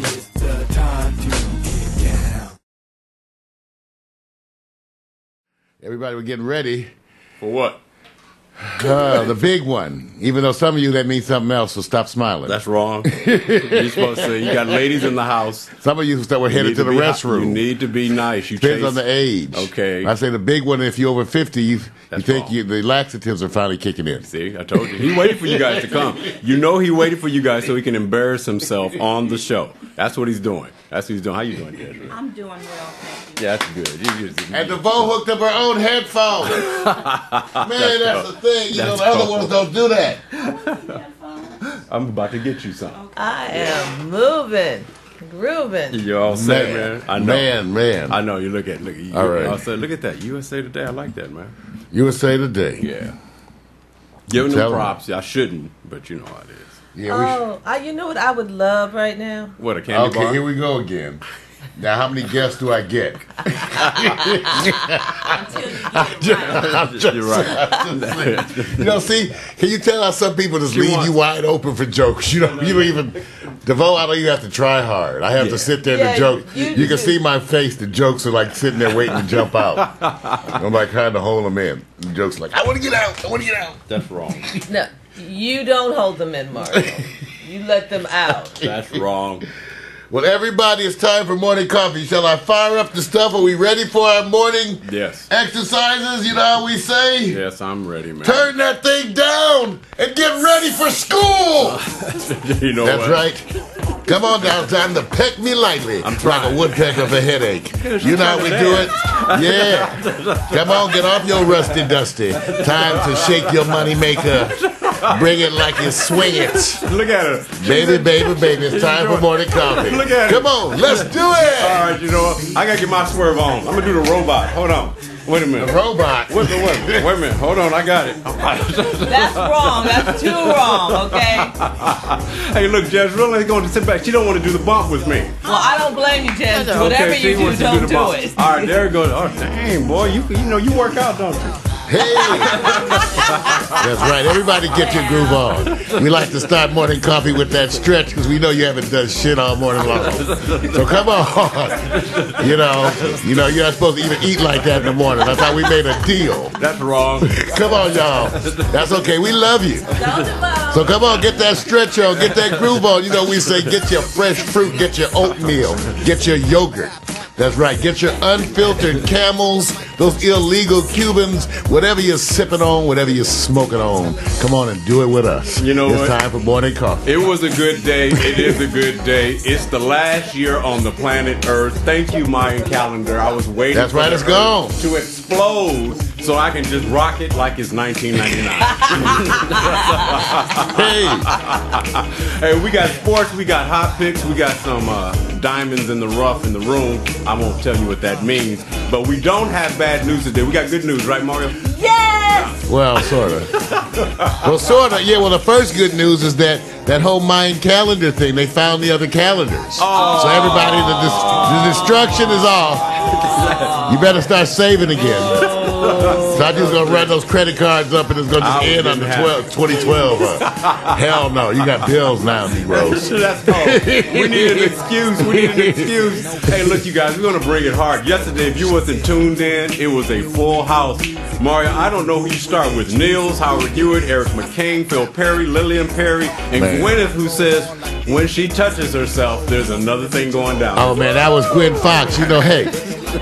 It's the time to get down. Everybody, we're getting ready. For what? The big one. Even though some of you, that means something else, so stop smiling. That's wrong. You're supposed to. You got ladies in the house. Some of you that were headed to the restroom. You need to be nice. You Depends on the age. Okay. I say the big one, if you're over 50, you think the laxatives are finally kicking in. See, I told you. He waited for you guys to come. You know he waited for you guys so he can embarrass himself on the show. That's what he's doing. That's what he's doing. How you doing, Desiree? I'm doing well, thank you. Yeah, that's good. And DeVoe hooked up her own headphones. Man, that's the thing. You know, the other ones don't do that. I'm about to get you some. I am moving, grooving. You all set, man? I know. Man. I know. You look at you. All right. I said, look at that. USA Today. I like that, man. USA Today. Yeah. Giving them Tell props. I shouldn't, but you know how it is. Yeah, You know what I would love right now? What, a candy bar? Okay, here we go again. Now, how many guests do I get? You're right. You know, see, can you tell how some people just leave you wide open for jokes? You don't even, DeVoe, I don't even have to try hard. I have to sit there and joke. You can see my face. The jokes are like sitting there waiting to jump out. I'm like trying to hold them in. The joke's like, I want to get out. I want to get out. That's wrong. No, you don't hold them in, Mario. You let them out. That's wrong. Well, everybody, it's time for morning coffee. Shall I fire up the stuff? Are we ready for our morning exercises? You know how we say? Yes, I'm ready, man. Turn that thing down and get ready for school. You know That's right. Come on down, time to peck me lightly. I'm like a woodpecker of a headache. You know how we do it? Yeah. Come on, get off your rusty dusty. Time to shake your money maker. Bring it like you swing it. Look at her. Baby, it's time for morning coffee. Look at Come on, let's do it. All right, you know what? I got to get my swerve on. I'm going to do the robot. Hold on. Wait a minute. The robot? Wait a minute. Hold on, I got it. That's wrong. That's too wrong, okay? Hey, look, Jess really going to sit back. She don't want to do the bump with me. Well, I don't blame you, Jess. Whatever Okay, you do, don't do it. All right, there it goes. Oh, dang, boy. You know, you work out, don't you? Hey! That's right. Everybody get your groove on. We like to start morning coffee with that stretch because we know you haven't done shit all morning long. So come on. You know, you're not supposed to even eat like that in the morning. That's how we made a deal. That's wrong. Come on, y'all. That's okay. We love you. So come on, get that stretch on, get that groove on. You know, we say get your fresh fruit, get your oatmeal, get your yogurt. That's right. Get your unfiltered Camels, those illegal Cubans, whatever you're sipping on, whatever you're smoking on. Come on and do it with us. You know it's time for morning coffee. It was a good day. It is a good day. It's the last year on the planet Earth. Thank you, Mayan calendar. I was waiting That's right, it's gone. To explode so I can just rock it like it's 1999. Hey, we got sports. We got hot picks. We got some diamonds in the rough in the room. I won't tell you what that means. But we don't have bad news today. We got good news, right, Mario? Yes! Well, sort of. Yeah, well, the first good news is that whole Mayan calendar thing, they found the other calendars. Oh. So everybody, the destruction is off. You better start saving again. So I just gonna run those credit cards up and it's gonna just end on the 2012. Hell no, you got bills now, Negroes. That's cold. We need an excuse. Hey, look, you guys, we're gonna bring it hard. Yesterday, if you wasn't tuned in, it was a full house. Mario, I don't know who you start with. Nils, Howard Hewitt, Eric McCain, Phil Perry, Lillian Perry, and Gwyneth, who says when she touches herself, there's another thing going down. Oh man, that was Gwen Fox. You know, hey,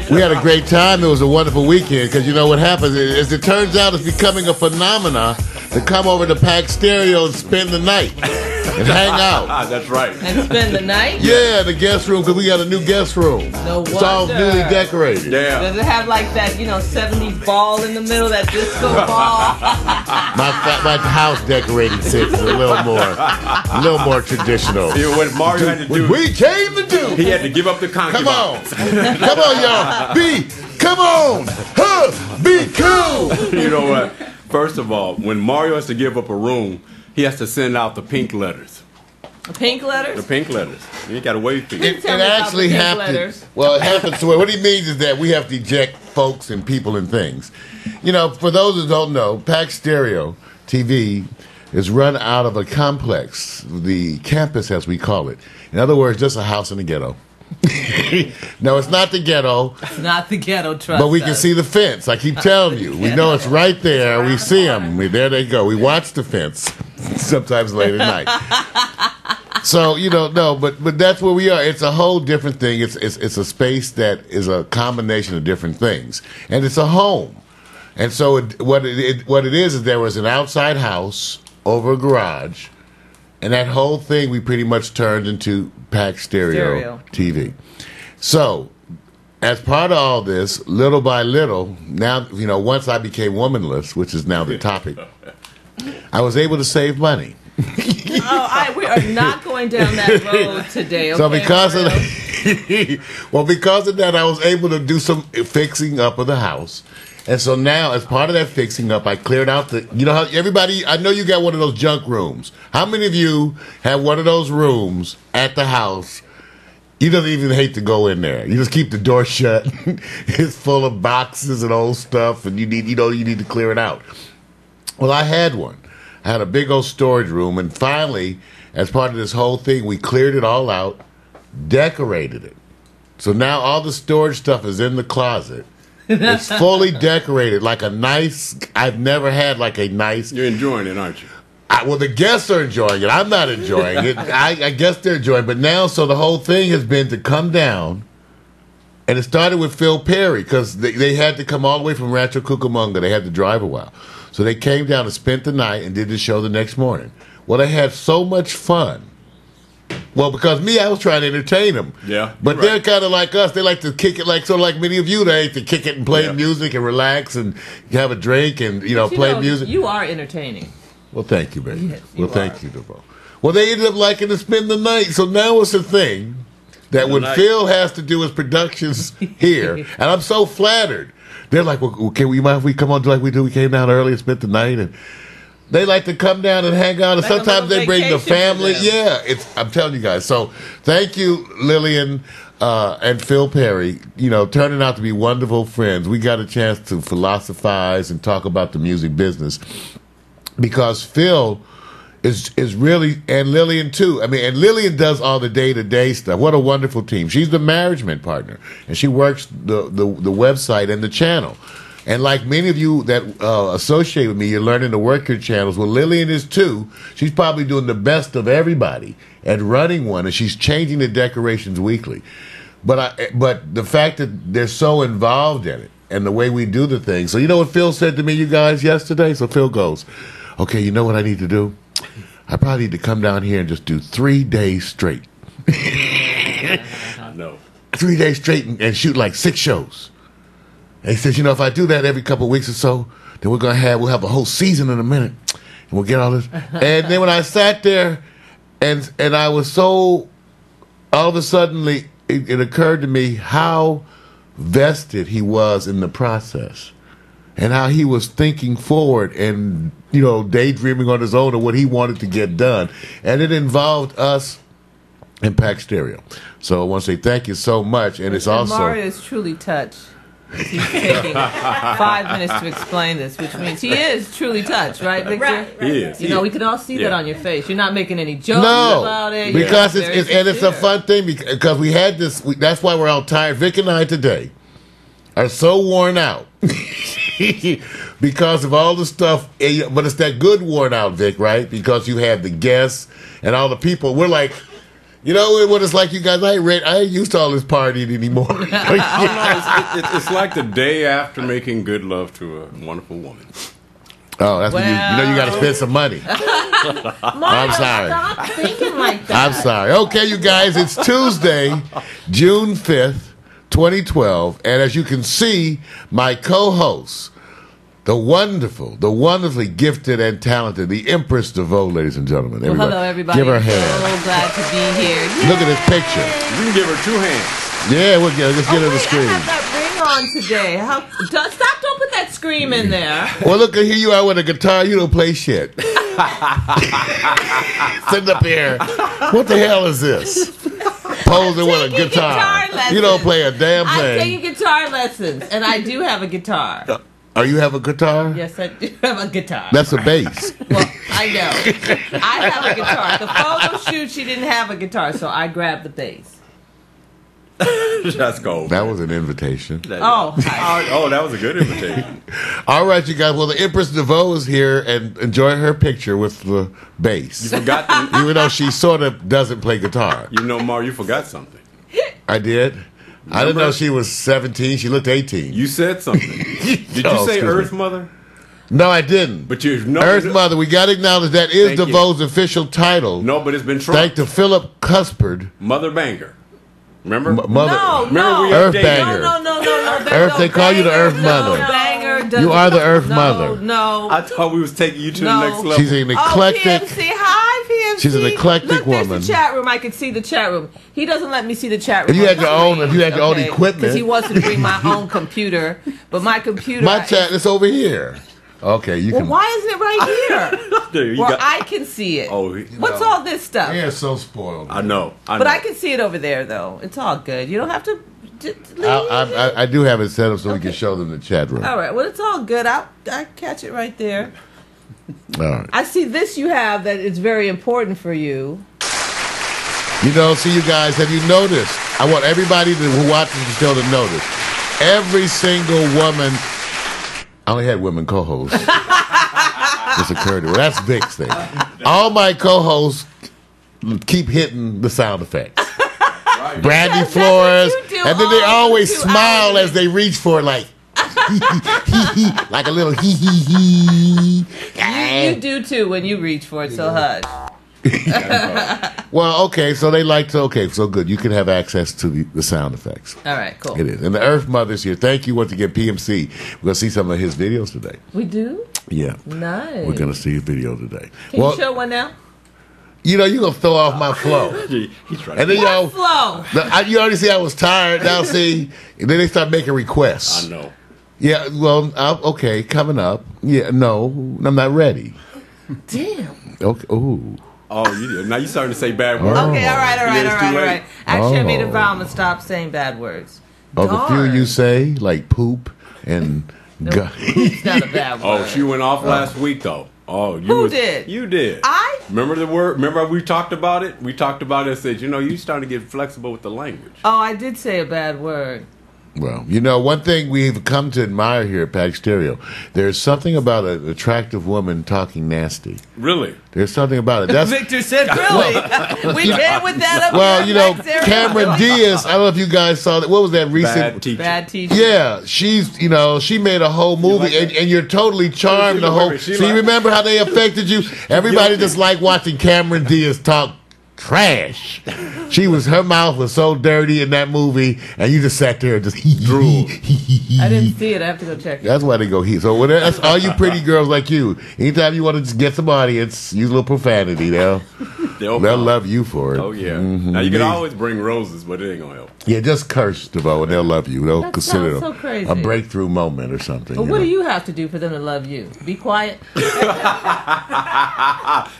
we had a great time. It was a wonderful weekend because you know what happens is it turns out it's becoming a phenomenon to come over to Pack Stereo and spend the night and hang out. That's right. And spend the night? Yeah, the guest room because we got a new guest room. No wonder. It's all newly decorated. Yeah. Does it have like that, 70s ball in the middle, that disco ball? My house decorating sits a little more traditional. You know what Mario had to do? We came to do. He had to give up the concubine. Come on, y'all. Come on. Be cool. You know what? First of all, when Mario has to give up a room, he has to send out the pink letters. The pink letters? The pink letters. You ain't got to wait for you. It actually happens. Well, it happens to what he means is that we have to eject folks and people and things. You know, for those who don't know, Pack Stereo TV is run out of a complex, the campus as we call it. In other words, just a house in the ghetto. No, it's not the ghetto. It's not the ghetto, trust But we can us. see the fence. I keep telling you. We know it's right there. We see them. There they go. We watch the fence sometimes late at night. So, no, but that's where we are. It's a whole different thing. It's a space that is a combination of different things. And it's a home. And so what it is there was an outside house over a garage. And that whole thing we pretty much turned into Pack Stereo TV. So, as part of all this, little by little, now, once I became womanless, which is now the topic, I was able to save money. We are not going down that road today. Okay, So because of that, I was able to do some fixing up of the house. And so now, as part of that fixing up, I cleared out how everybody, I know you got one of those junk rooms. How many of you have one of those rooms at the house? You don't even hate to go in there. You just keep the door shut. It's full of boxes and old stuff, and you need to clear it out. Well, I had one. I had a big old storage room, and finally, as part of this whole thing, we cleared it all out, decorated it. So now all the storage stuff is in the closet. It's fully decorated like a nice. I've never had like a nice. You're enjoying it, aren't you? Well, the guests are enjoying it. I'm not enjoying it. I guess they're enjoying it. But now, so the whole thing has been to come down, and it started with Phil Perry because they had to come all the way from Rancho Cucamonga. They had to drive a while. So they came down and spent the night and did the show the next morning. Well, they had so much fun. Well, because I was trying to entertain them. Yeah. But they're kind of like us. They like to kick it like many of you. They like to kick it and play music and relax and have a drink and, play music. You are entertaining. Well, thank you, baby. Yes, Thank you, DeVoe. Well, they ended up liking to spend the night. So now it's a thing that when Phil has to do his productions here, and I'm so flattered. They're like, well, can we mind if we come on like we do? We came down early and spent the night, and they like to come down and hang out. And like sometimes they bring the family. Yeah, I'm telling you guys. So thank you, Lillian and Phil Perry. Turning out to be wonderful friends. We got a chance to philosophize and talk about the music business because Phil is really, and Lillian too. And Lillian does all the day-to-day stuff. What a wonderful team. She's the management partner, and she works the website and the channel. And like many of you that associate with me, you're learning to work your channels. Well, Lillian is too. She's probably doing the best of everybody at running one, and she's changing the decorations weekly. But the fact that they're so involved in it and the way we do the thing. So you know what Phil said to me, you guys, yesterday? So Phil goes, okay, you know what I need to do? I probably need to come down here and just do 3 days straight. No. 3 days straight and shoot like 6 shows. And he says, if I do that every couple of weeks or so, then we'll have a whole season in a minute, and we'll get all this. And then when I sat there, and I was so, all of a sudden, it occurred to me how vested he was in the process, and how he was thinking forward and daydreaming on his own of what he wanted to get done, and it involved us and Pack Stereo. So I want to say thank you so much, and it's also Mario is truly touched. He's taking 5 minutes to explain this, which means he is truly touched, right, Victor? Right. He is. We can all see that on your face. You're not making any jokes about it. Because it's a fun thing because we had this. That's why we're all tired. Vic and I today are so worn out because of all the stuff. But it's that good worn out, Vic, right? Because you have the guests and all the people. We're like. You know what it's like, you guys? I ain't used to all this partying anymore. It's like the day after making good love to a wonderful woman. Oh, that's when you got to spend some money. I'm sorry. Stop thinking like that. I'm sorry. Okay, you guys, it's Tuesday, June 5th, 2012, and as you can see, my co-host, the wonderfully gifted and talented, the Empress DeVoe, ladies and gentlemen. Well, hello, everybody. Give her a So hand. glad to be here. Look at this picture. You can give her 2 hands. Yeah, let's get her the screen. I have that ring on today. Stop! Don't put that scream in there. Well, look, here you are with a guitar. You don't play shit. Sitting up here. What the hell is this? Posing with a guitar. You don't play a damn thing. I'm taking guitar lessons, and I do have a guitar. Oh, you have a guitar? Yes, I do have a guitar. That's a bass. Well, I I know. I have a guitar. The photo shoot, she didn't have a guitar, so I grabbed the bass. That's gold. That was an invitation. Oh, That was a good invitation. All right, you guys. Well, the Empress DeVoe is here and enjoy her picture with the bass. You forgot the, Even though she sort of doesn't play guitar. You know, Mar, you forgot something. I did. I didn't know she was 17. She looked 18. You said something. Did Oh, you say excuse Earth me. Mother? No, I didn't. But you know Earth Mother, we got to acknowledge that is Thank you. DeVoe's official title. No, but it's been Thanks trumped. to Philip Cuspard. Mother Banger. Remember? Mother. No, Remember we no. Earth updated- Banger. No. Earth, they call you the Earth Mother. Banger You are the Earth no, Mother. No. I thought we was taking you to No. the next level. She's an eclectic. Oh, PMC. Hi, PMC. She's an eclectic Look, woman. There's the chat room. I could see the chat room. He doesn't let me see the chat room. If you had your own equipment. Because he wants to bring my own computer, but my computer. My chat is over here. Okay, you Well, can. why isn't it right here? There, you Where got- I can see it. Oh, What's all this stuff? You're so spoiled. I know. But I can see it over there, though. It's all good. You don't have to leave. I do have it set up so we can show them the chat room. All right. Well, it's all good. I catch it right there. All right. I see this you have that is very important for you. You know, see, you guys, have you noticed? I want everybody who watches the show to notice. Every single woman. I only had women co-hosts. This occurred to me. Well, that's Vic's thing. All my co-hosts keep hitting the sound effects. Brandy That's Flores, what you do and then they all always 2 smile hours. as they reach for it, like like a little hee hee hee. You do too when you reach for it. So hush. Well, okay, so they like to. Okay, so good. You can have access to the sound effects. All right. Cool. It is, and the Earth Mother's here. Thank you once again, PMC. We're gonna see some of his videos today. We do. Yeah, Nice. we're gonna see his video today. Can you show one now? you know, you're gonna throw off my flow, He's trying and then y'all. Flow. You already see I was tired. Now see, and then they start making requests. I know. Yeah, well, okay, coming up. Yeah, no, I'm not ready. Damn. Okay, ooh. Oh, you did. Now you starting to say bad words. Okay. All right. Yeah, it's too late. Actually, I made a Oh. vow to stop saying bad words. Oh, the few Darn. you say, like poop and. No, it's not a bad word. Oh, she went off last week though. Oh, you Who did? You did. I? Remember the word? Remember we talked about it? We talked about it and said, you starting to get flexible with the language. Oh, I did say a bad word. Well, you know, one thing we've come to admire here at Pack Stereo, there's something about an attractive woman talking nasty. Really? There's something about it. That's Victor said, "Really? We came with that up." well, here, you know, Max Aaron. Cameron Diaz. I don't know if you guys saw that. What was that recent? Bad teacher. Bad teacher. Yeah, she's, you know, she made a whole movie, like that? and you're totally charmed. The whole. She So you like- remember how they affected you? Everybody guilty. just liked watching Cameron Diaz talk trash. Her mouth was so dirty in that movie, and you just sat there and just Drool. I didn't see it. I have to go check it. That's why they go he. So that's all you pretty girls like you. Anytime you want to just get some audience, use a little profanity. They'll love you for it. Oh yeah. Mhm. Now you can always bring roses, but it ain't gonna help. Yeah, just curse DeVoe and they'll love you. They'll That consider sounds so crazy. a breakthrough moment or something. But you what know? do you have to do for them to love you? Be quiet.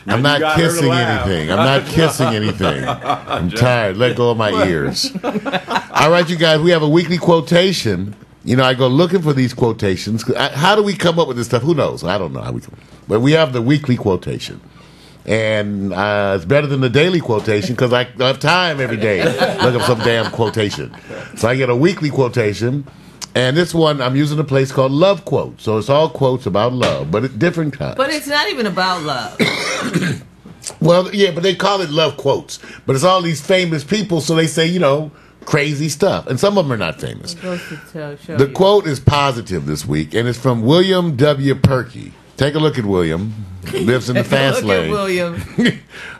I'm You not got her to kissing laugh. anything. I'm not kissing anything. I'm tired. Let go of my ears. All right, you guys, we have a weekly quotation. You know, I go looking for these quotations. How do we come up with this stuff? Who knows? I don't know how we come. But we have the weekly quotation. And it's better than the daily quotation because I have time every day look up some damn quotation. So I get a weekly quotation. And this one, I'm using a place called Love Quote. So it's all quotes about love, but at different kinds. But it's not even about love. Well, yeah, but they call it love quotes. But it's all these famous people, so they say, you know, crazy stuff. And some of them are not famous. It goes to show The you. quote is positive this week, and it's from William W. Perky. Take a look at William. Lives in the fast Look at lane. William.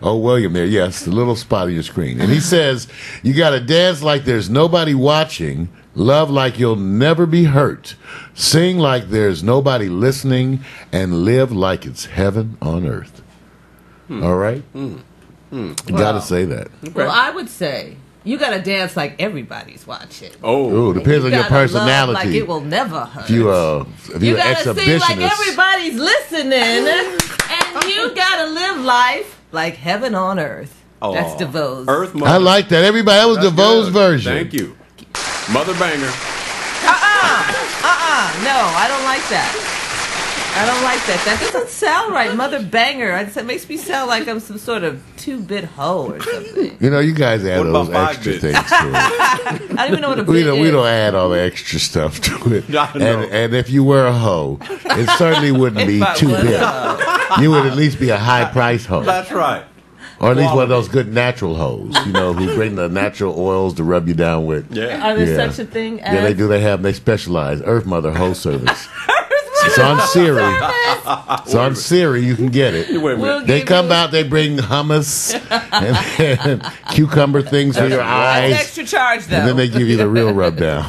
Oh, William there, yes, the little spot on your screen. And he says, you got to dance like there's nobody watching, love like you'll never be hurt, sing like there's nobody listening, and live like it's heaven on earth. All right? You got Well, to say that. Well, I would say you got to dance like everybody's watching. Oh, Ooh, depends on your gotta love personality. like it will never hurt. If you're an You gotta sing like exhibitionist. everybody's listening, and you gotta live life like heaven on earth. That's DeVoe's. Earth Mother. I like that. Everybody, that was That's DeVoe's good. version. Thank you. Mother Banger. No, I don't like that. I don't like that. That doesn't sound right. Mother banger. It makes me sound like I'm some sort of 2-bit hoe or something. You know, you guys add What those about extra 5-bit? things to it. I don't even know what a bit is. We don't add all the extra stuff to it. I know. And if you were a hoe, it certainly wouldn't be If I too was big. a You would at least be a high price hoe. That's right. Or at least one of those good natural hoes, you know, who bring the natural oils to rub you down with. Yeah. Are there Yeah. such a thing as... Yeah, they do. They specialize. Earth Mother Hoe Service. It's on Siri. It's on Siri. You can get it. Wait a minute. They come out. They bring hummus and cucumber things for your That's eyes, extra charge, though. and then they give you the real rub down.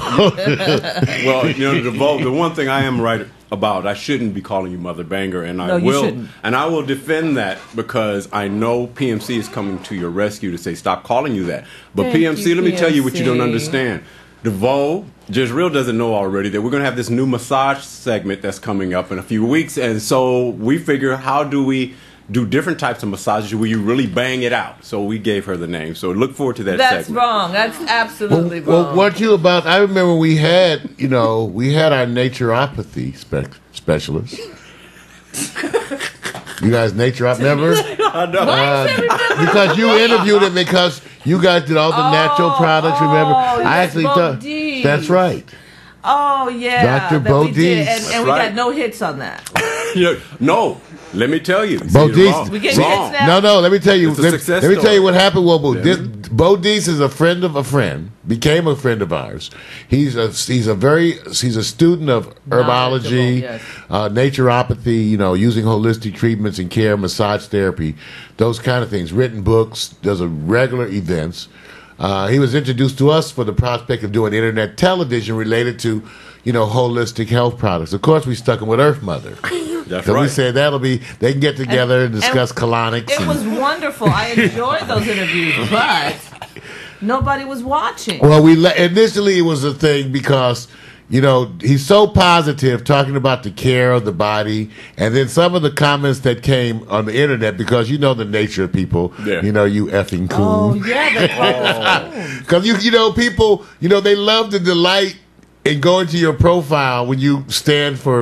Well, you know, the one thing I am right about, I shouldn't be calling you Mother Banger, and I No, you will, shouldn't. and I will defend that because I know PMC is coming to your rescue to say stop calling you that. But Thank PMC, you, let me tell you what you don't PMC. understand. DeVoe, Just Real doesn't know already that we're going to have this new massage segment that's coming up in a few weeks, and so we figure, how do we do different types of massages where you really bang it out? So we gave her the name. So look forward to that That's segment. wrong. That's absolutely Well, wrong. what you about? I remember we had our naturopathy specialist. You guys remember? I know. Because you interviewed him because you guys did all the natural products. Remember? I that's actually thought Bodine. that's right. Oh, yeah. Dr. that we did, Bodine. And we Right. got no hits on that. No, let me tell you. See, Bodine. you're wrong. We getting Wrong. hits now? No. Let me tell you. It's a Let success me tell story. you what happened. Well, Yeah. Bo Deese is a friend of a friend. Became a friend of ours. He's a student of herbology, Knowledgeable, yes. naturopathy. Using holistic treatments and care, massage therapy, those kind of things. Written books. Does a regular events. He was introduced to us for the prospect of doing internet television related to, holistic health products. Of course, we stuck him with Earth Mother. That's So we right. said they can get together and discuss colonics. It was wonderful. I enjoyed those interviews, but nobody was watching. Well, initially it was a thing because he's so positive talking about the care of the body, and then some of the comments that came on the internet, because the nature of people. Yeah. You effing Oh, coon. yeah. Because people they love the delight in going to your profile when you stand for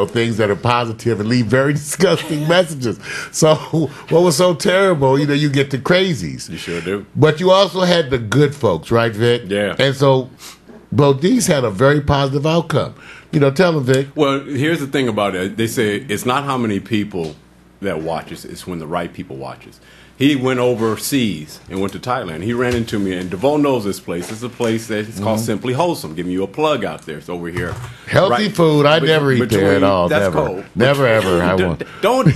things that are positive and leave very disgusting messages. So what was so terrible, you get the crazies. You sure do. But you also had the good folks, right, Vic? Yeah. And so Bodine had a very positive outcome. Tell them, Vic. Well, here's the thing about it. They say it's not how many people that watches, it's when the right people watches. He went overseas and went to Thailand. He ran into me, and DeVoe knows this place. It's a place that's called Simply Wholesome. Giving you a plug out there. It's over here. Healthy food. I never eat there at all. That's Never. cold. Never, ever. I won't. Don't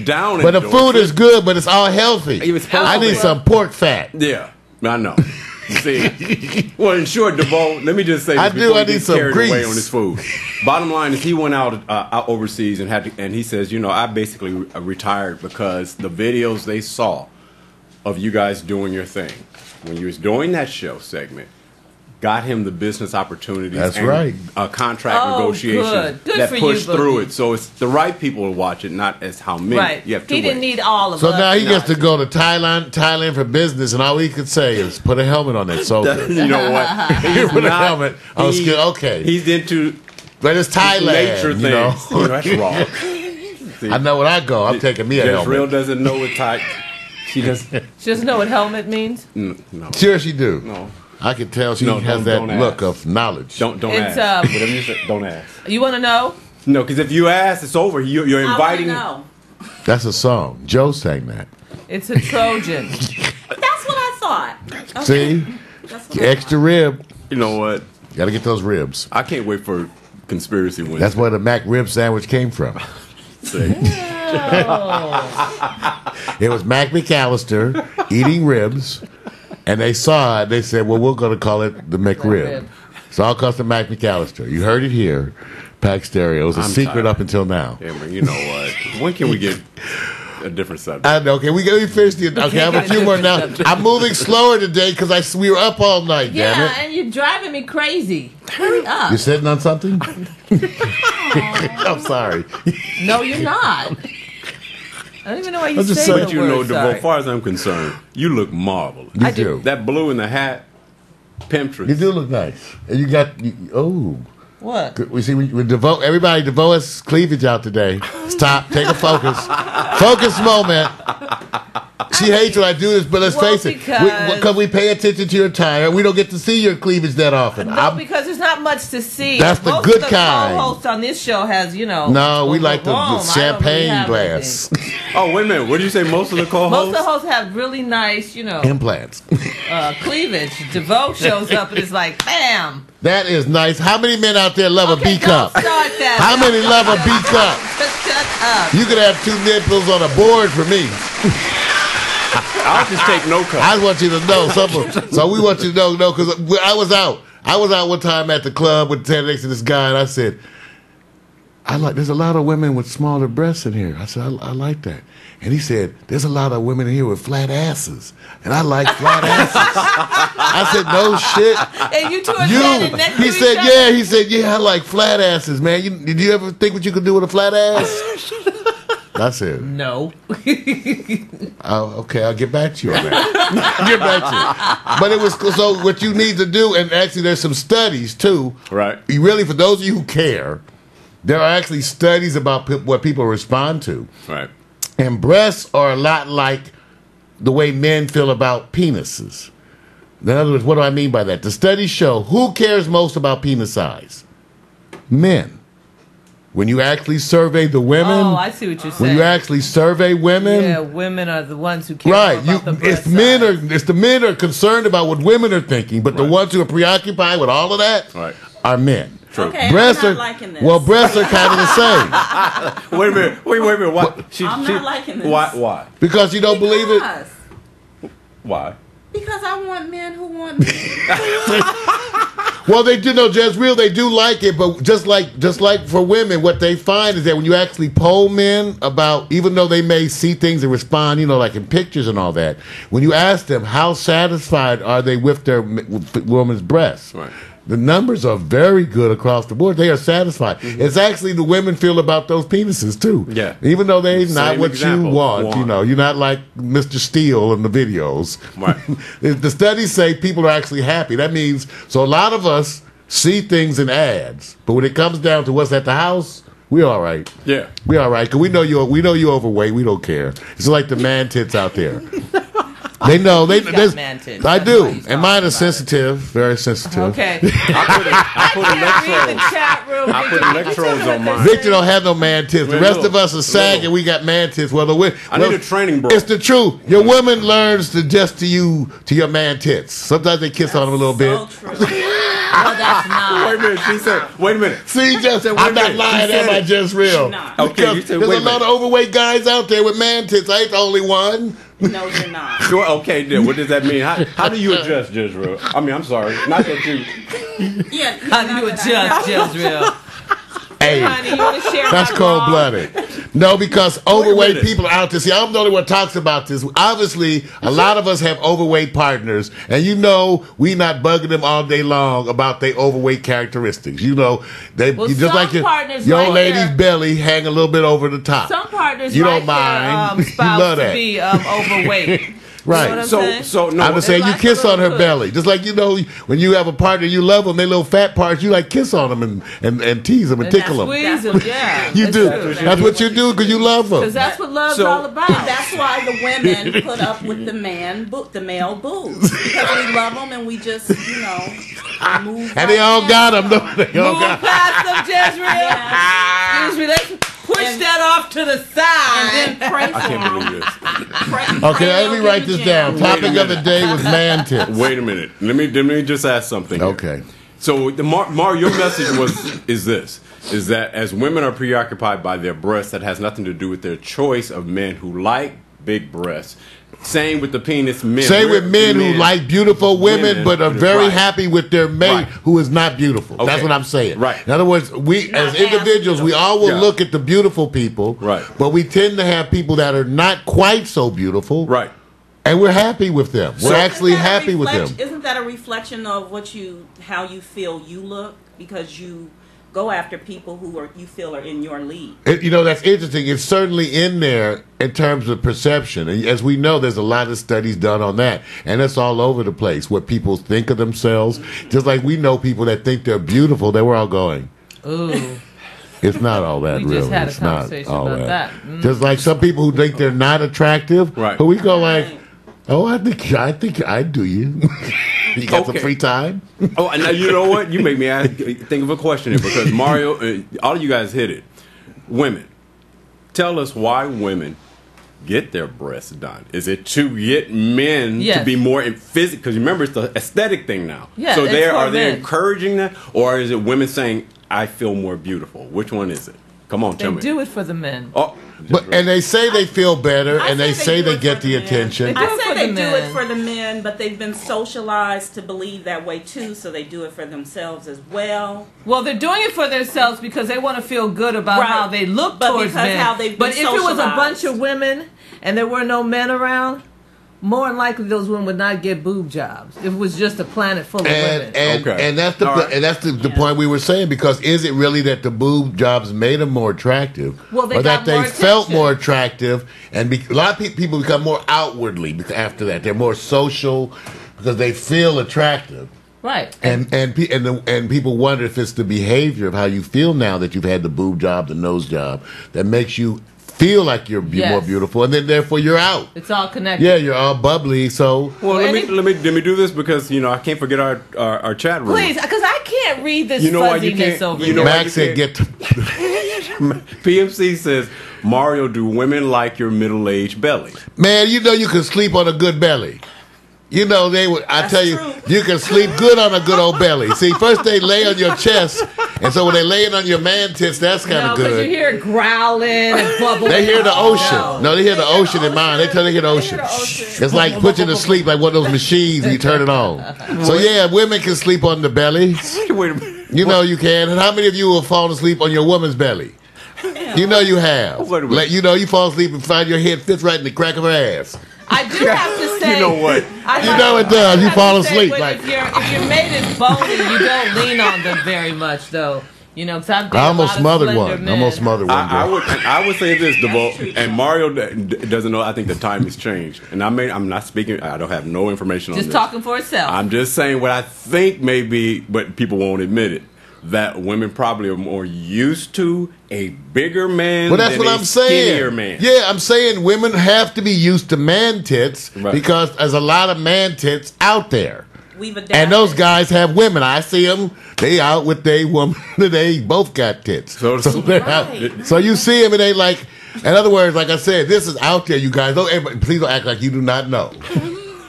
down it. But the food is good, but it's all healthy. It's supposed I to need be. some pork fat. Yeah, I know. You see, well, in short, DeVoe, let me just say this I do, before I he need gets some carried away grease. on his food. Bottom line is, he went out overseas and he says, I basically retired because the videos they saw of you guys doing your thing when you was doing that show segment got him the business opportunities. That's and, right. Contract Oh, negotiation good that for you, pushed through Boogie. it. So it's the right people to watch it, not as how many. Right. You have two He didn't ways. need all of So us. now he gets No. to go to Thailand for business, and all he could say is put a helmet on that soldier. You know what? He's Put a not- helmet on he- skill. Okay. He's into But it's Thailand, nature you know. things. That's wrong. See, I know when I go, I'm taking me a Just Real helmet. doesn't know what type. She just She doesn't know what helmet means. no. Sure she do. No. I can tell she No, has don't that look ask. of knowledge. Don't It's, ask. Whatever you say, don't ask. You want to know? No, because if you ask, it's over. You're inviting. I wanna know. That's a song. Joe sang that. It's a Trojan. That's what I thought. See? That's what Extra rib. You know what? Got to get those ribs. I can't wait for conspiracy Wednesday. That's where the Mac rib sandwich came from. See? It was Mac McAllister eating ribs, and they saw it. They said, well, we're going to call it the McRib. McRib. It's all because of Mac McAllister. You heard it here. Pack Stereo. It was a I'm secret tired. up until now. Yeah, man, you know what? When can we get a different subject? I know. Okay, we got to finish the. Okay, I have a few more now. I'm moving slower today because we were up all night. Yeah, Damn it! and you're driving me crazy. Hurry up. You're sitting on something. I'm sorry. No, you're not. I don't even know why you I'm just say saying- the But you know, word, DeVoe, sorry. as far as I'm concerned, you look marvelous. You I do. do. That blue in the hat, pimptress. You do look nice. And you got. Oh, What? We see we devote everybody devote us cleavage out today. Stop. Take a focus. Focus moment. She hates when I do this, but let's face it. Because we pay attention to your attire, we don't get to see your cleavage that often. No, because there's not much to see. That's the Most good of the kind. Co-host on this show has, No, we like the champagne glass. Oh, wait a minute. What do you say? Most of the co-hosts? Most of the hosts have really nice, implants. cleavage. DeVoe shows up and it's like, bam. That is nice. How many men out there love a B cup? Don't start that. How many love a B cup? Shut up. You could have 2 nipples on a board for me. I'll just take no cup. I want you to know something. So we want you to know, because I was out. I was out one time at the club with standing next to this guy, and I said, there's a lot of women with smaller breasts in here. I said, I like that. And he said, there's a lot of women in here with flat asses. And I like flat asses. I said, no shit. And you two are standing next to He each said, other? yeah. He said, yeah, I like flat asses, man. Did you ever think what you could do with a flat ass? I said, no. Okay, I'll get back to you on that. I'll get back to you. But it was, so what you need to do, and actually there's some studies too. Right. You really, for those of you who care, there are actually studies about what people respond to. Right. And breasts are a lot like the way men feel about penises. In other words, what do I mean by that? The studies show who cares most about penis size? Men. When you actually survey the women, I see what you're saying. when you actually survey women, yeah, women are the ones who care right? more about the breast It's the men are concerned about what women are thinking, but the ones who are preoccupied with all of that are men. True. Okay, Breasts I'm not are liking this. well, breasts are kind of the same. Wait a minute. Wait a minute. What? I'm not liking this. Why? Because you don't believe it. Why? Because I want men who want me. Well, they do know Jezreel. They do like it, but just like for women, what they find is that when you actually poll men about, even though they may see things and respond, like in pictures and all that, when you ask them how satisfied are they with their woman's breasts, right. The numbers are very good across the board. They are satisfied. Mm-hmm. It's actually the women feel about those penises too. Yeah. Even though they're not what example. you want, you're not like Mr. Steele in the videos. Right. The studies say people are actually happy. That means, so a lot of us see things in ads, but when it comes down to what's at the house, we all right. Yeah. We all right, because we know you're overweight. We don't care. It's like the man tits out there. They know. got man tits. I That's do, why he's and mine talking is sensitive, very sensitive. Okay. I put Read the electrodes. chat room. I put electrodes on mine. Victor don't have no man tits. The Well, rest no. of us are sagging. No. We got man tits. Well, I need a training bro. It's the truth. Your woman learns to adjust to your man tits. Sometimes they kiss on them a little bit. So true. No, that's not. Wait a minute. She said. Wait a minute. See, just wait a I'm not minute. lying. She Am said I it. just real? Not. Okay, you said, there's wait a a lot of minute. overweight guys out there with man tits. I ain't the only one. No, you're not. Sure, okay, then what does that mean? How do you adjust, Jezreel? I mean, I'm sorry. Not that you. Yeah. How do you adjust, Jezreel? Hey, Honey, you want to share that's my cold law? blooded. No, because overweight minute. people are out there. See, I'm the only one that talks about this. Obviously, a lot of us have overweight partners, and we not bugging them all day long about their overweight characteristics. They Well, you just some like partners your like lady's their- belly hang a little bit over the top. Some partners You like don't mind. their You spouse love to that. be overweight. Right. You know what I'm saying? So no. I'm just saying, you like kiss a on her little belly. Just like, when you have a partner you love them, they little fat parts, you like kiss on them and tease them and tickle them. Squeeze them, yeah. You That's do. true. That's what you do because you love them. Because that's what love's So- all about. And that's why the women put up with the male boobs, because we love them and we just, move. And they all got them. They all Move got past them, Jezreel. Excuse me, let's push that off to the side. And then pray for I can't them. believe this. Okay, let me write this down. Topic of the day was man tits. Wait a minute. Let me just ask something. Here. Okay. So Mar, your message is that as women are preoccupied by their breasts, that has nothing to do with their choice of men who like big breasts. Same with the penis men. Same with men who like beautiful women but are very right. happy with their mate Right. who is not beautiful. That's Okay. what I'm saying. Right. In other words, we Not as individuals, we all will Yeah. look at the beautiful people. Right. But we tend to have people that are not quite so beautiful. Right. And we're happy with them. We're actually Isn't that a happy with them. Isn't that a reflection of how you feel you look? Because you go after people who you feel are in your league. That's interesting. It's certainly in there in terms of perception. And as we know, there's a lot of studies done on that. And it's all over the place, what people think of themselves. Just like we know people that think they're beautiful, that we're all going, Ooh. it's not all that, We really. just had a It's not conversation all about that. Just like some people who think they're not attractive, Right. but we go like, oh, I think I do you. You got some Okay. free time? Oh, and now you know what? You make me think of a question here because Mario, all of you guys hit it. Women, tell us why women get their breasts done. Is it to get men to be more in physical? Because remember, it's the aesthetic thing now. Yeah, so it's they for are they men. encouraging that, or is it women saying, "I feel more beautiful"? Which one is it? Come on, They tell me. do it for the men. Oh, And they say they feel better, I and they say do they it get for the men. attention. They do I it say for they the do men. it for the men, but they've been socialized to believe that way too, so they do it for themselves as well. Well, they're doing it for themselves because they want to feel good about Right. how they look But towards because men. how they've been But if it was a socialized. bunch of women and there were no men around, more than likely those women would not get boob jobs. If it was just a planet full of women. And that's the All right. and that's the point we were saying, because is it really that the boob jobs made them more attractive, Well, they or that got they more felt attention. more attractive, and a lot of people become more outwardly after that. They're more social because they feel attractive, Right. and people wonder if it's the behavior of how you feel now that you've had the boob job, the nose job, that makes you feel like you're Yes. more beautiful, and then therefore you're out. It's all connected. Yeah, you're all bubbly. So well, let any- me do this because I can't forget our chat room. Please, because I can't read this You know why you fuzziness can't- over you know here. why Max said, "Get to." PMC says, Mario, do women like your middle-aged belly? Man, you can sleep on a good belly. They would. I That's tell you, true. you can sleep good on a good old belly. See, first they lay on your chest, and so when they lay it on your man tits, that's kind No, of because you good. hear it growling and bubbling. They hear the Oh, ocean. No, they hear the ocean in mine. They hear the ocean. They hear the ocean. It's like put you to sleep, like one of those machines when you turn it on. So yeah, women can sleep on the belly. Wait a minute. You can. And how many of you have fallen asleep on your woman's belly? You have. Wait a minute. Like, you fall asleep and find your head fits right in the crack of her ass. I do have to say. You know what? It does. You fall asleep. Like, Like, if your mate is bony, you don't lean on them very much, though. Because I've dated I almost a lot of smothered slender one. men. Almost smothered one. I would say this, DeVoe, and Mario doesn't know. I think the time has changed, and I'm not speaking. I don't have no information on Just this. talking for itself. I'm just saying what I think may be, but people won't admit it. That women probably are more used to a bigger man Well, that's than what a I'm saying. skinnier man. Yeah, I'm saying women have to be used to man tits Right. because there's a lot of man tits out there. We've adapted. And those guys have women. I see them. They out with their woman. They both got tits. So- they're out. Right. So you see them, and they like. In other words, like I said, this is out there, you guys. Please don't act like you do not know.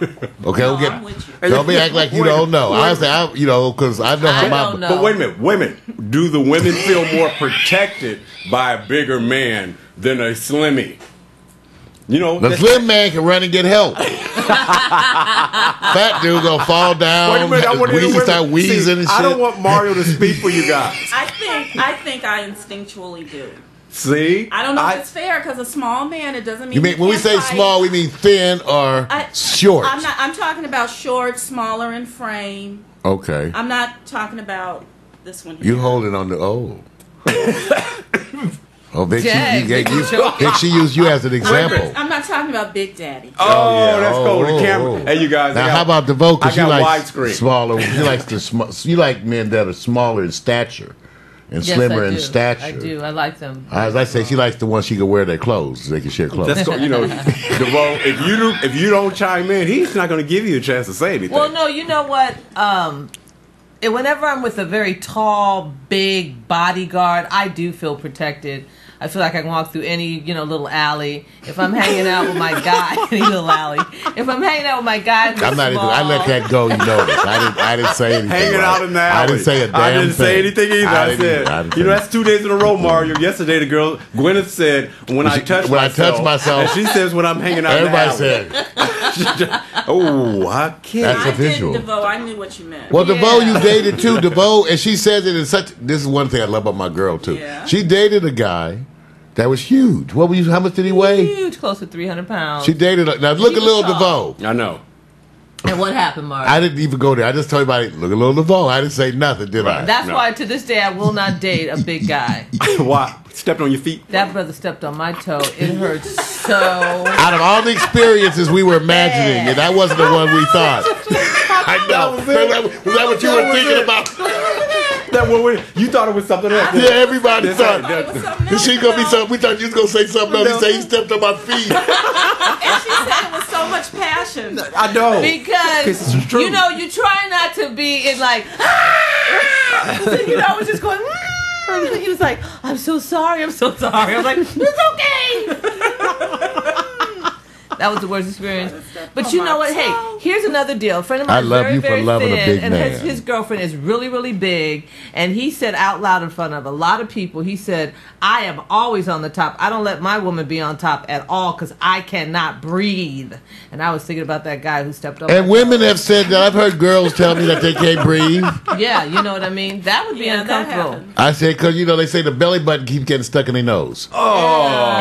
Okay, No, don't I'm with you. don't be act like you don't know. I say, because I know how I my. don't know. But wait a minute, women. Do the women feel more protected by a bigger man than a slimmy? The slim man can run and get help. Fat dude gonna fall down. Wait a minute, I want to hear the women. Start wheezing See, and shit. I don't want Mario to speak for you guys. I think I instinctually do. See, I don't know if it's fair because a small man, it doesn't mean You mean when we can't say fight. small, we mean thin or short? I'm talking about short, smaller in frame. Okay, I'm not talking about this one here. you holding on to Oh, Vic, Dang, Vic, you joking. Vic, she used you as an example. I'm not talking about Big Daddy. Oh, that's cool. The Oh, camera. oh. Hey, you guys. Now, I got- how about DeVoe? I Because she got likes widescreen. smaller. She likes you like men that are smaller in stature and Yes, slimmer I in do. stature. I do. I like them. As I say, she likes the ones she can wear their clothes. So they can share clothes. That's cool. DeVoe, if you don't chime in, he's not going to give you a chance to say anything. Well, no, you know what? Whenever I'm with a very tall, big bodyguard, I do feel protected. I feel like I can walk through any, little alley. If I'm hanging out with my guy, any little alley. If I'm hanging out with my guy, I'm not even. I let that go. You notice. I didn't say anything. Hanging right? out in the alley. I didn't say a damn thing. I didn't say anything either. I didn't said, say that's 2 days in a row, Mario. Yesterday, the girl, Gwyneth said, when I touch myself. And she says, when I'm hanging out Everybody in the alley. said. Oh, I can't. That's a visual. DeVoe, I knew what you meant. Well, DeVoe, Yeah. you dated too, DeVoe, and she says it in such. This is one thing I love about my girl too. Yeah. She dated a guy that was huge. What were you? How much did he weigh? huge, close to 300 pounds. She dated. Now look He at was little tall. DeVoe. I know. And what happened, Mark? I didn't even go there. I just told everybody, look at Lil Laveau. I didn't say nothing, did I? That's why to this day I will not date a big guy. Why? Stepped on your feet? That brother stepped on my toe. It hurts so. Out of all the experiences we were imagining, and that wasn't the one we thought. I know. Was that what you were thinking about? You thought it was something else. Yeah, everybody thought. Is She gonna be something. We thought you was gonna say something else. He said he stepped on my feet. And she said it with so much passion. I know. Because it's true. you know, you try not to be in like, you know, I was just going. And he was like, "I'm so sorry. I'm so sorry." I was like, "It's okay." That was the worst experience. But you know what? Hey, here's another deal. A friend of mine I is love very, you for very loving a thin, big and man. his girlfriend is really, really big. And he said out loud in front of a lot of people, he said, "I am always on the top. I don't let my woman be on top at all because I cannot breathe." And I was thinking about that guy who stepped up. And women have said that. I've heard girls tell me that they can't breathe. Yeah, you know what I mean? That would be Yeah, that uncomfortable. happens. I said, because, you know, they say the belly button keeps getting stuck in their nose. Oh,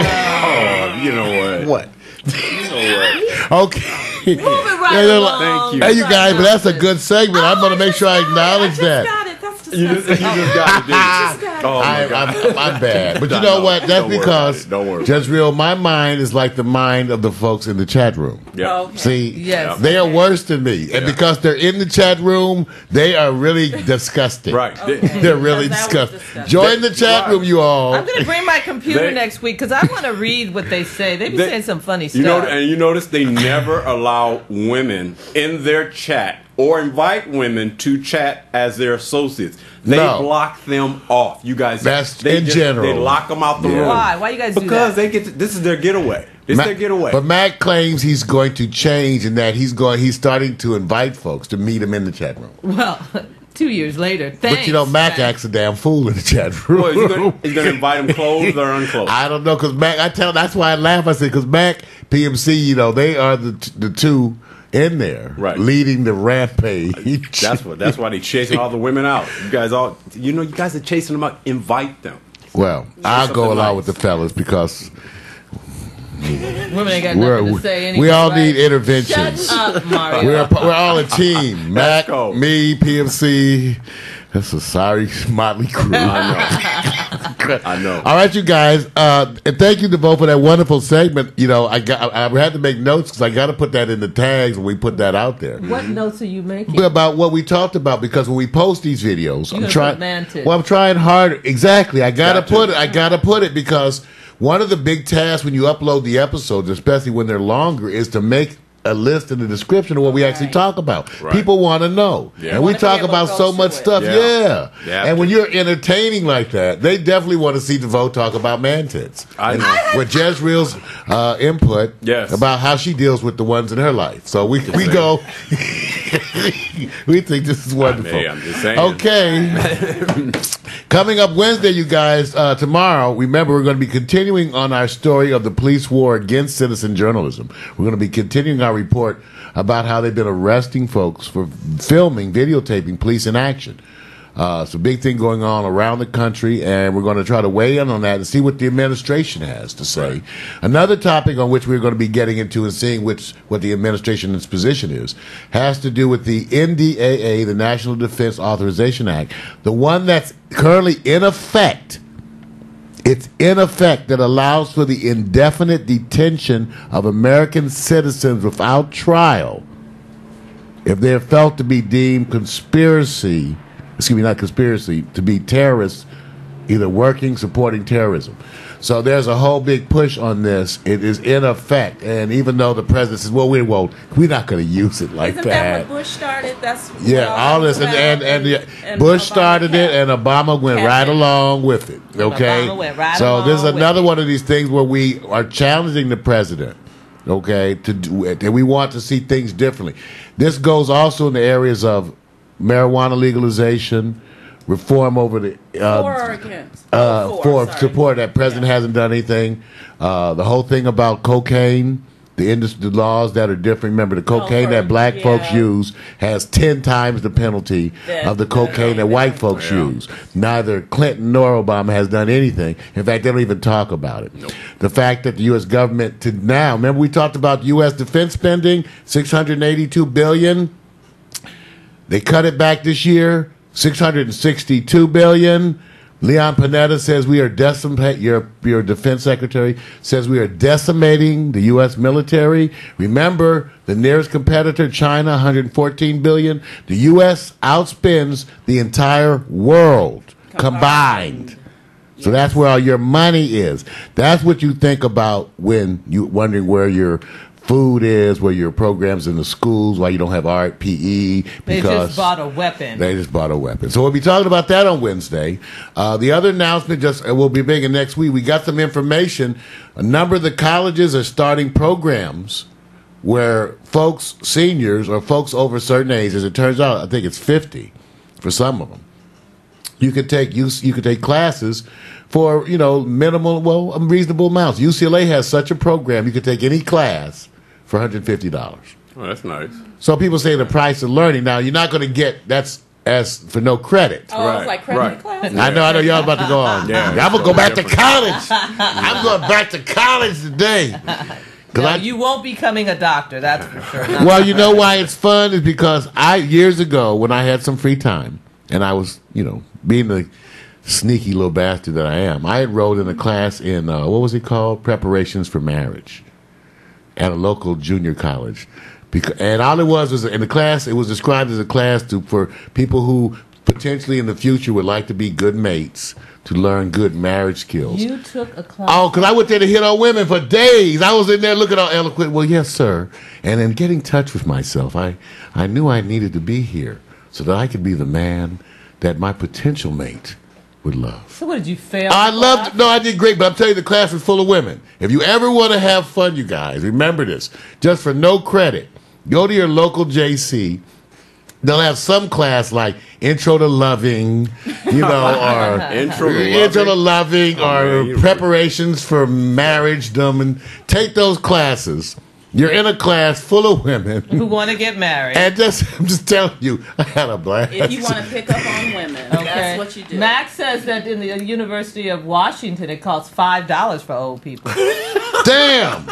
you know what? What? You know what? Okay. Moving right Yeah, along. Thank you. Hey, you guys, but that's a good segment. I'm going to make sure I acknowledge that. Got it. That's You just disgusting. got it, didn't you? Just got it. Oh, my God. I'm bad. But you No, know what? That's don't worry because, about it. Don't worry just real, my mind is like the mind of the folks in the chat room. Yeah. Okay. See, Yes. they are worse than me. And because they're in the chat room, they are really disgusting. Right. They're really That was disgusting. disgusting. Join the chat room, you all. I'm going to bring my computer They- next week because I want to read what they say. They be saying some funny stuff. You know, and you notice they never allow women in their chat or invite women to chat as their associates. They No. block them off. You guys, That's they in general. They lock them out the Yeah. room. Why? Why you guys do Because that? they get this is their getaway. It's their getaway. But Mac claims he's going to change and that he's starting to invite folks to meet him in the chat room. Well, 2 years later. Thanks. But you know, Mac acts a damn fool in the chat room. Well, is he gonna invite them closed or unclosed? I don't know, because Mac, that's why I laugh. I said, because Mac, PMC, you know, they are the two in there, Right. leading the rampage. That's why they chasing all the women out. You guys are chasing them out. Invite them. Well, I'll go something along nice. with the fellas because Women ain't got nothing to say anyway. we all right? need interventions. Shut up, Mario. We're all a team. Mac, go. me, PMC. That's a sorry motley crew. I know. All right, you guys. And thank you, DeVoe, for that wonderful segment. You know, I had to make notes because I got to put that in the tags when we put that out there. What notes are you making? About what we talked about, because when we post these videos, You're I'm gonna trying. put man tits. Well, I'm trying hard. Exactly. I gotta Got to. put it. I gotta put it because one of the big tasks when you upload the episodes, especially when they're longer, is to make a list in the description of what we actually talk about. Right. People want to know, Yeah. and we Wanna be talk able to about go so through much it. stuff. Yeah. Yeah. Yeah. And when you're entertaining like that, they definitely want to see DeVoe talk about man tits. I And know. with Jezreel's input Yes. about how she deals with the ones in her life. So we go. We think this is wonderful. Hey, I'm just saying. Okay. Coming up Wednesday, you guys, tomorrow, remember, we're going to be continuing on our story of the police war against citizen journalism. We're going to be continuing our report about how they've been arresting folks for filming, videotaping police in action. It's a big thing going on around the country, and we're going to try to weigh in on that and see what the administration has to say. Right. Another topic on which we're going to be getting into and seeing what the administration's position is has to do with the NDAA, the National Defense Authorization Act, the one that's currently in effect. It's in effect that allows for the indefinite detention of American citizens without trial if they're felt to be deemed to be terrorists, either working, supporting terrorism. So there's a whole big push on this. It is in effect. And even though the president says, well, we're not going to use it like Isn't that. that what Bush started? That's what Yeah, all this. And Bush started it, and Obama went right along with it. Okay? Obama went right So this is along with another it. one of these things where we are challenging the president, okay, to do it. And we want to see things differently. This goes also in the areas of marijuana legalization, reform over the for or against? for Sorry. support that president hasn't done anything. The whole thing about cocaine the laws that are different. Remember, the cocaine that black folks use has 10 times the penalty of the cocaine that white folks use. Neither Clinton nor Obama has done anything. In fact, they don't even talk about it. Nope. The fact that the U.S. government to now, remember we talked about U.S. defense spending, $682 billion. They cut it back this year, $662 billion. Leon Panetta says we are your defense secretary says we are decimating the U.S. military. Remember, the nearest competitor, China, $114 billion. The U.S. outspends the entire world combined. So that's where all your money is. That's what you think about when you're wondering where your food is, where your programs in the schools, why you don't have art, PE. They just bought a weapon. They just bought a weapon. So we'll be talking about that on Wednesday. The other announcement will be big next week. We got some information. A number of the colleges are starting programs where folks, seniors, or folks over certain ages, it turns out, I think it's 50 for some of them. You could take classes for, minimal, reasonable amounts. UCLA has such a program. You could take any class for $150. Oh, that's nice. So people say the price of learning. Now, you're not going to get, that's as for no credit. Oh, it's like credit class? I know y'all about to go on. Yeah, I'm going to go back to college. I'm going back to college today. No, you won't be becoming a doctor, that's for sure. Well, you know why it's fun is because years ago, when I had some free time, and I was, being the sneaky little bastard that I am, I enrolled in a class in, what was it called? Preparations for Marriage at a local junior college. And all it was in the class, it was described as a class for people who potentially in the future would like to be good mates, to learn good marriage skills. You took a class. Oh, because I went there to hit on women for days. I was in there looking all eloquent. Well, yes, sir. And in getting in touch with myself, I knew I needed to be here so that I could be the man that my potential mate would love. So what, did you fail? I did great, but I'm telling you, the class was full of women. If you ever want to have fun, you guys, remember this. Just for no credit, go to your local JC. They'll have some class like Intro to Loving, or Intro to Loving, or Preparations for Marriage, and take those classes. You're in a class full of women who want to get married. And I'm just telling you, I had a blast. If you want to pick up on women, that's what you do. Max says that in the University of Washington, it costs $5 for old people. Damn.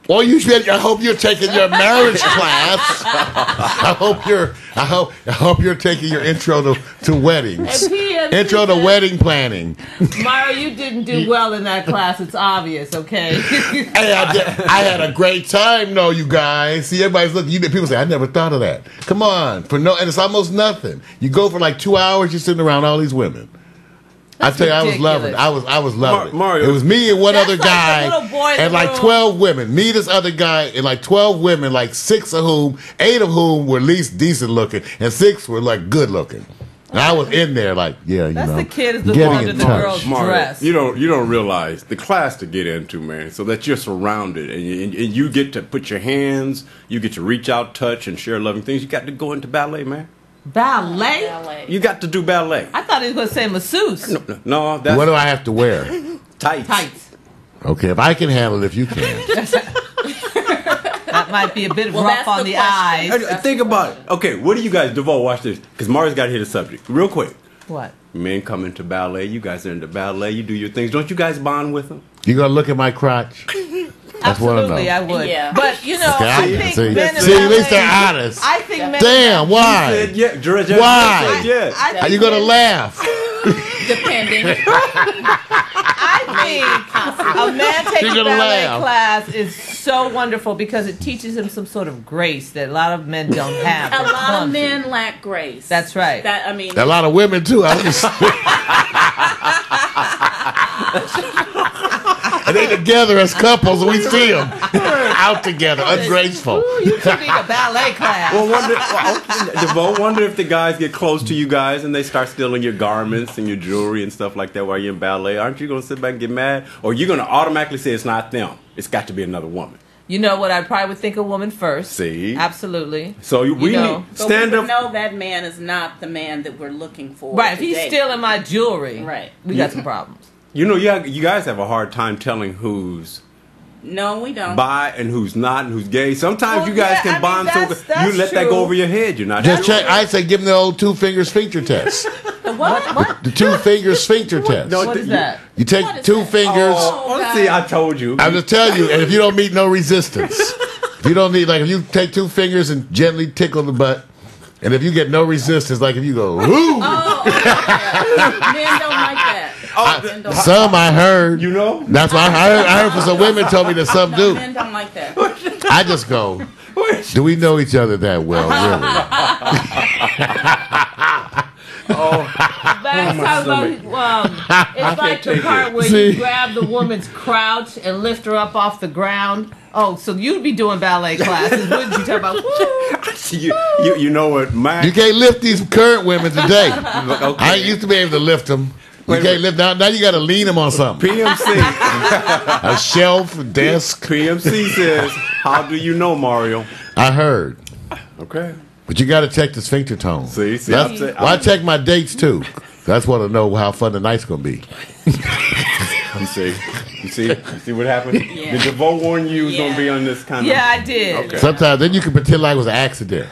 Well, I hope you're taking your marriage class. I hope you're taking your intro to weddings. Intro to wedding planning. Myra, you didn't do well in that class. It's obvious, okay? Hey, I had a great time, though, you guys. See, everybody's looking. People say, I never thought of that. Come on, and it's almost nothing. You go for like 2 hours, you're sitting around all these women. That's I tell you, ridiculous. I was loving it. Mario. It was me and one other like guy, the little boy in and the like room. 12 women. Me, this other guy, and like 12 women, like 8 of whom were least decent looking, and 6 were like good looking. And I was in there like, That's the kid is the getting one under in the touch. girl's Mario, dress. you don't realize the class to get into, man, so that you're surrounded and you get to put your hands, you get to reach out, touch, and share loving things. You got to go into ballet, man. Ballet? You got to do ballet. I thought he was going to say masseuse. No, that's What do I have to wear? tights. Okay, if I can handle it, if you can. That might be a bit rough that's on the the question. eyes. Think about it. Okay, what do you guys, DeVoe, watch this, because Mario's got to hit the subject real quick. What? Men come into ballet. You guys are into ballet. You do your things. Don't you guys bond with them? You gonna look at my crotch? That's what I know. Absolutely, I would. Yeah. But, I think men in See, at least ballet- they're honest. I think men Damn, why? Said yeah. George Why? said yes. I Are think you gonna laugh? Depending. I think a man taking You're gonna ballet laugh. class is so wonderful because it teaches him some sort of grace that a lot of men don't have. A They're lot of clumsy. men lack grace. That's right. A lot of women too. And they together as couples, and we see them out together, ungraceful. Ooh, you should need a ballet class. DeVoe, wonder if the guys get close to you guys and they start stealing your garments and your jewelry and stuff like that while you're in ballet. Aren't you going to sit back and get mad? Or are you going to automatically say it's not them? It's got to be another woman. You know what? I probably would think a woman first. See? Absolutely. So we need But stand we up. know that man is not the man that we're looking for. Right. If he's today. stealing my jewelry, Right. we got some problems. You know, you guys have a hard time telling who's No, we don't. bi and who's not and who's gay. Sometimes Well, you guys yeah, can I mean, bond so that's you let that true. go over your head. You're not Just sure. check. I say give him the old 2-finger sphincter test. What? The 2-finger sphincter test. No, What is that? You take What is 2 that? fingers. Oh, God. see, I told you. I'm just telling you, and if you don't meet no resistance, if you don't need, like, if you take 2 fingers and gently tickle the butt, and if you get no resistance, like if you go, ooh, Men don't like that. Men don't some I heard, You know? that's why I heard from some women told me that some no, do. men don't like that. I just go, do we know each other that well, Last time it's like the part where See? you grab the woman's crouch and lift her up off the ground. Oh, so you'd be doing ballet classes, wouldn't you? Talk about woo. You know what, Mac? You can't lift these current women today. Okay. I used to be able to lift them. You Wait a can't lift now. Now you got to lean them on something. PMC. A shelf, a desk. PMC says, how do you know, Mario? I heard. Okay. But you got to check the sphincter tone. See, That's, I'm- well, I check my dates too. That's what I know how fun the night's gonna be. You see what happened? Yeah. Did DeVoe warn you was gonna be on this kind of? Yeah, I did. Okay. Sometimes then you can pretend like it was an accident.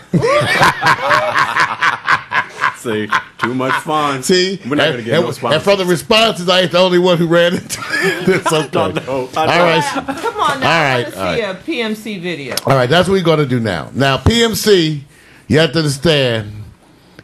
See, too much fun. See, we're not gonna get no sponsors. and from the responses, I ain't the only one who ran into this. Sometimes. I know. All right, Come on now, All right, let's all see a PMC video. all right. That's what we're gonna do now. Now, PMC, you have to understand.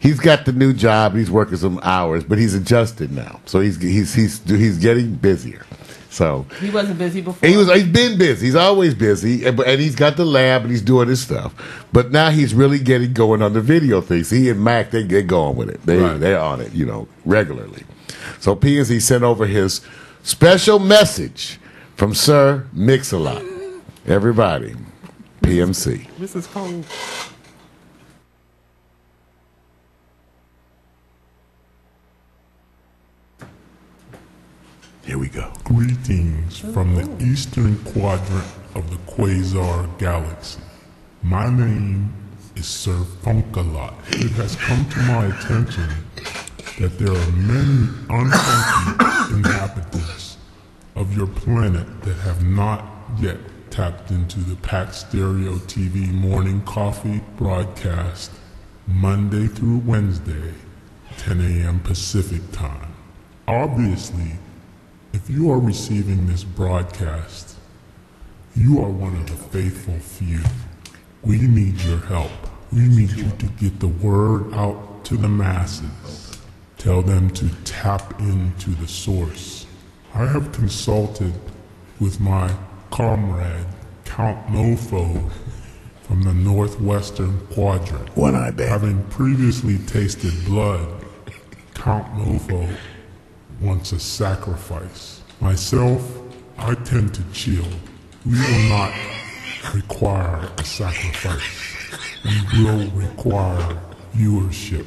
He's got the new job. He's working some hours, but he's adjusted now. So he's getting busier. So He wasn't busy before. he's been busy. He's always busy, and he's got the lab and he's doing his stuff. But now he's really getting going on the video thing. So he and Mac they get going with it. They're on it, regularly. So PNC sent over his special message from Sir Mix-a-Lot. Everybody, PMC. This is cold. Here we go. Greetings from the eastern quadrant of the Quasar Galaxy. My name is Sir Funkalot. It has come to my attention that there are many unfunky inhabitants of your planet that have not yet tapped into the Pack Stereo TV morning coffee broadcast Monday through Wednesday, 10 a.m. Pacific time. Obviously, if you are receiving this broadcast, you are one of the faithful few. We need your help. We need you to get the word out to the masses. Tell them to tap into the source. I have consulted with my comrade, Count Nofo, from the northwestern quadrant. One-eyed man. Having previously tasted blood, Count Nofo wants a sacrifice. Myself, I tend to chill. We will not require a sacrifice. We will require viewership.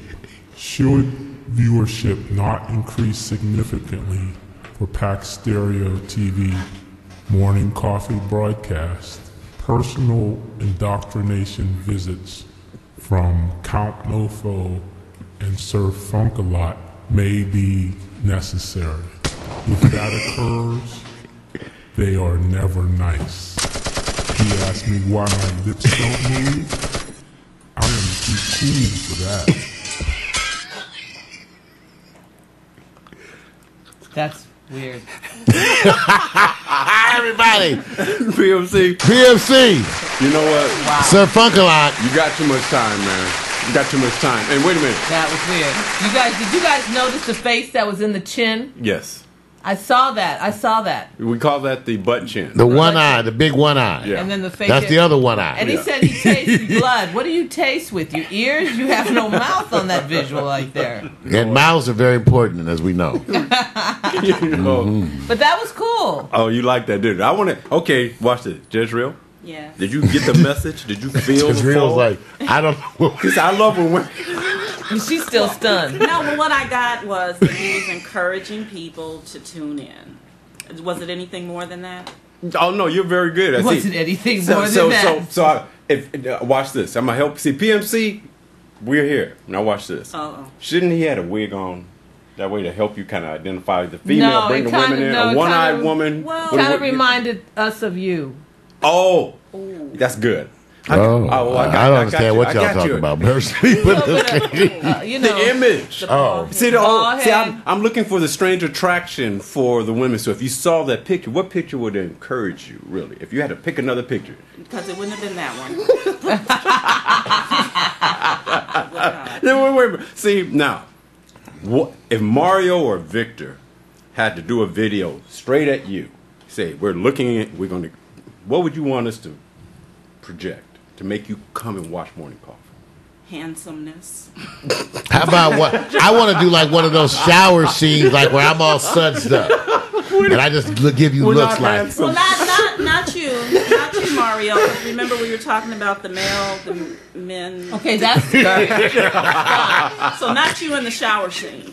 Should viewership not increase significantly for Pack Stereo TV morning coffee broadcast, personal indoctrination visits from Count Nofo and Sir Funkalot may be necessary. If that occurs, they are never nice. He asked me why my lips don't move. I am too cool for that. That's weird. Everybody, PMC. PMC, You know what? Sir Funkalot. You got too much time, man. You got too much time. And wait a minute. That was weird. Did you guys notice the face that was in the chin? Yes. I saw that. We call that the butt chin. The one eye, the big one eye. Yeah. And then the face. That's the other one eye. And he said he tastes blood. What do you taste with your ears? You have no mouth on that visual right there. And mouths are very important, as we know. You know? But that was cool. Oh, you like that, did you? I want to. Okay, watch this. Jezreel, Yeah. did you get the message? Did you feel Because the Real's fall? like, I don't know. Because I love when women. She's still stunned. No, but what I got was that he was encouraging people to tune in. Was it anything more than that? Oh no, you're very good. I It see. wasn't anything more than that. Watch this. I'm gonna help. See, PMC, we're here. Now watch this. Oh. Shouldn't he had a wig on? That way to help you kind of identify the female, No, bring it the women kinda- in. no, A it one-eyed kinda- woman. well, Kind of reminded us of you. Oh, that's good. Oh, well, I don't understand what y'all talking about. Personally, but You know, The image. Oh. See, Bald head. I'm looking for the strange attraction for the women. So if you saw that picture, what picture would encourage you, really? If you had to pick another picture. Because it wouldn't have been that one. Wait. See, now, if Mario or Victor had to do a video straight at you, say, we're going to, what would you want us to project to make you come and watch Morning Coffee? Handsomeness. how about what? I want to do like one of those shower scenes, like where I'm all sudsed up, and I just give you We're looks not like. handsome. Well, not you, Mario. 'Cause remember we were talking about the men. okay, that's So not you in the shower scene.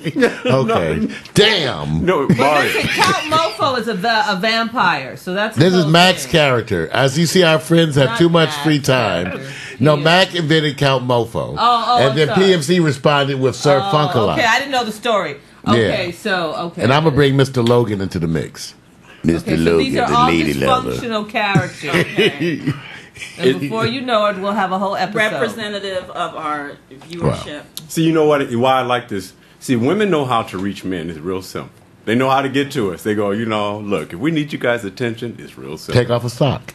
Okay, damn. No, But Mario. listen, Count Mofo is a vampire, so that's This the is whole Mac's thing. character. As you see, our friends have Not too much Mac's free time. character. No, Yeah. Mac invented Count Mofo. Oh, and then I'm sorry. PMC responded with Sir Funkalot. Okay, I didn't know the story. Okay, so okay. And I'm gonna bring Mr. Logan into the mix. Mr. Okay, so Logan, these are the all lady lover. dysfunctional characters. Okay. And before you know it, we'll have a whole episode. Representative of our viewership. See, you know what? Why I like this? See, women know how to reach men. It's real simple. They know how to get to us. They go, look, if we need you guys' attention, it's real simple. Take off a sock.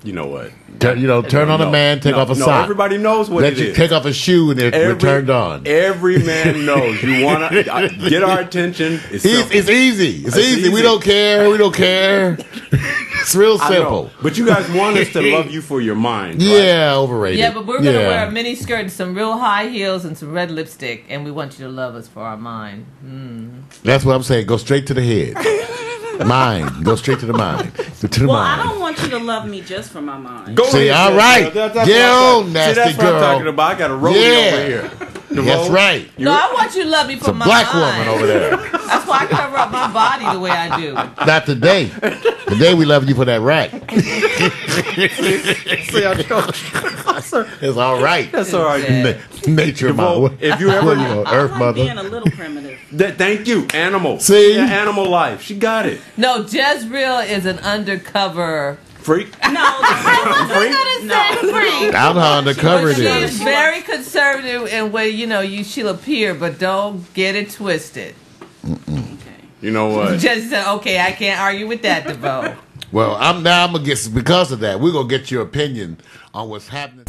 You know what? Turn on a man, take off a sock. Everybody knows what Let it you is. take off a shoe and we're turned on. Every man knows. You want to get our attention. It's simple. It's easy. It's easy. We easy. don't care. We don't care. It's real I know. simple. But you guys want us to love you for your mind, right? Yeah, overrated. Yeah, but we're gonna Yeah. wear a mini skirt and some real high heels and some red lipstick, and we want you to love us for our mind. That's what I'm saying. Go straight to the head. Mind. Go straight to the mind. To the Well, I mind. don't want you to love me just for my mind. Go See, ahead, all Jess. right. That's Yeah, what I'm talking- nasty See, that's what girl. I'm talking about. I got a roadie Yeah. over here. That's right. No, I want you to love me for It's a my black mind. woman over there. That's why I cover up my body the way I do. Not today. Today we love you for that rack. See, I know. It's all right. That's all right. Yeah. Nature, Well, mother. if you ever- What you want, Earth I like mother. being a little primitive. Thank you, animal. See? Yeah, animal life. She got it. No, Jezreel is an undercover. Freak. No, I'm gonna say free. I don't know how undercover it She is. is very conservative in way she'll appear, but don't get it twisted. You know what? Jesse said, "Okay, I can't argue with that, DeVoe." Well, I'm gonna get, because of that, we're gonna get your opinion on what's happening.